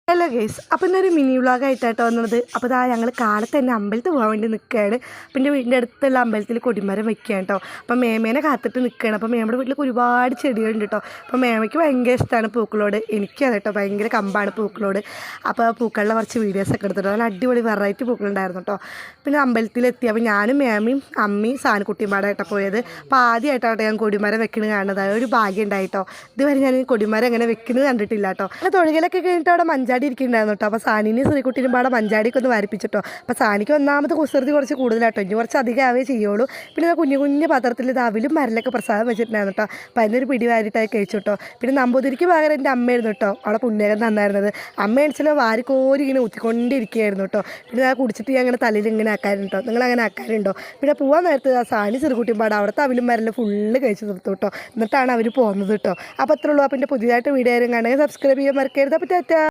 Hello guys, അപ്പോൾ ഇന്നൊരു mini വ്ളോഗായിട്ടാണ് വന്നത്. അപ്പോൾ ഇതാ ഞങ്ങൾ കാലത്ത് തന്നെ അമ്പലത്തിൽ പോകാൻ വേണ്ടി നിൽക്കുകയാണ്. അപ്പം എൻ്റെ വീടിൻ്റെ അടുത്തുള്ള അമ്പലത്തിൽ കൊടിമരം വെക്കുകയാണ് കേട്ടോ. അപ്പം മേമേനെ കാത്തിട്ട് നിൽക്കുകയാണ്. അപ്പം മേമയുടെ വീട്ടിലേക്ക് ഒരുപാട് ചെടികളുണ്ട് കേട്ടോ. അപ്പം മേമയ്ക്ക് ഭയങ്കര ഇഷ്ടമാണ് പൂക്കളോട്, എനിക്കത് കേട്ടോ ഭയങ്കര കമ്പാണ് പൂക്കളോട്. അപ്പോൾ പൂക്കളുടെ കുറച്ച് വീഡിയോസൊക്കെ എടുത്തിട്ടോ. നല്ല അടിപൊളി വെറൈറ്റി പൂക്കളുണ്ടായിരുന്നു കേട്ടോ. പിന്നെ അമ്പലത്തിലെത്തി. അപ്പോൾ ഞാനും മേമയും അമ്മയും സാനക്കുട്ടിയും പാടായിട്ടാണ് പോയത്. അപ്പോൾ ആദ്യമായിട്ടാണ് ഞാൻ കൊടിമരം വെക്കുന്നത് കാണുന്നത്. അതൊരു ഭാഗ്യം ഉണ്ടായിട്ടോ. ഇതുവരെ ഞാൻ കൊടിമരം എങ്ങനെ വെക്കുന്നത് കണ്ടിട്ടില്ല കേട്ടോ. തൊഴിലൊക്കെ കഴിഞ്ഞിട്ട് അവിടെ മഞ്ചാടി ഇരിക്കുന്നുണ്ടായിരുന്നു കേട്ടോ. അപ്പോൾ സാനിനെയും ശ്രീകുട്ടിനും പാടെ മഞ്ചാടിയൊക്കെ ഒന്ന് വരപ്പിച്ചിട്ടോ. അപ്പോൾ സാനിക്ക് ഒന്നാമത് കുസൃതി കുറച്ച് കൂടുതലാട്ടോ, ഇനി കുറച്ച് അധികം ആവേ ചെയ്യുള്ളൂ. പിന്നെ കുഞ്ഞു കുഞ്ഞു പാത്രത്തിൽ ഇത് അവിലും മരലൊക്കെ പ്രസാദം വെച്ചിട്ടുണ്ടായിരുന്നു കേട്ടോ. അപ്പോൾ അതിനൊരു പിടി വാരിട്ടായി കഴിച്ചു കേട്ടോ. പിന്നെ നമ്പൂതിരിക്ക് പകരം എൻ്റെ അമ്മയായിരുന്നു കേട്ടോ അവളെ പുണ്യകം തന്നായിരുന്നത്. അമ്മ എണിച്ചാലോ വാരിക്കോരി ഇങ്ങനെ ഊത്തിക്കൊണ്ടിരിക്കുകയായിരുന്നു കേട്ടോ. പിന്നെ ഞാൻ കുടിച്ചിട്ട് ഞാൻ അങ്ങനെ തലയിൽ ഇങ്ങനെ ആക്കാറുണ്ടോ, നിങ്ങൾ അങ്ങനെ ആക്കാറുണ്ടോ? പിന്നെ പോകാൻ നേരത്ത് ആ സാനി ചെറുകുട്ടിയും പാടെ അവിടുത്തെ അവിലും മരലും ഫുള്ള് കഴിച്ച് നിർത്തും കേട്ടോ. എന്നിട്ടാണ് അവർ പോകുന്നത് കേട്ടോ. അപ്പോൾ അത്രേ ഉള്ളൂ. അപ്പോൾ എൻ്റെ പുതിയതായിട്ട് വീഡിയോ ആരും കാണുക, സബ്സ്ക്രൈബ് ചെയ്യാൻ മറക്കരുത്. അപ്പോൾ ടാറ്റാ.